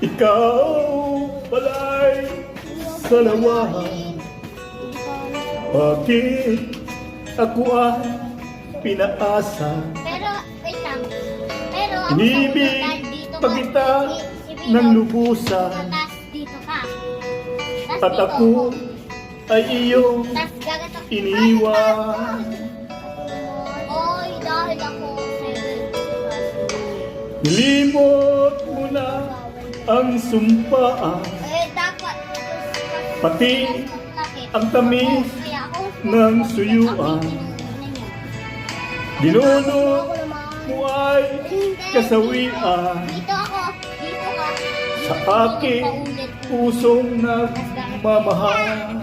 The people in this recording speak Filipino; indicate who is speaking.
Speaker 1: Ikaw pala'y salawahan. Bakit ako ay pinaasa?
Speaker 2: Pero, wait lang. Pero, ako
Speaker 1: Inibig
Speaker 2: sa dito
Speaker 1: pa kita ng lubusan.
Speaker 2: Tapos dito ka.
Speaker 1: At ako ay iyong
Speaker 2: Tapos gagatak.
Speaker 1: iniwan.
Speaker 2: Oy, dahil ako
Speaker 1: Limot mo na ang sumpaan,
Speaker 2: dapat.
Speaker 1: pati ang tamis ng suyuan. Dinunot mo ay kasawian
Speaker 2: Dito ako. Dito ka.
Speaker 1: sa aking pusong nagmamahal.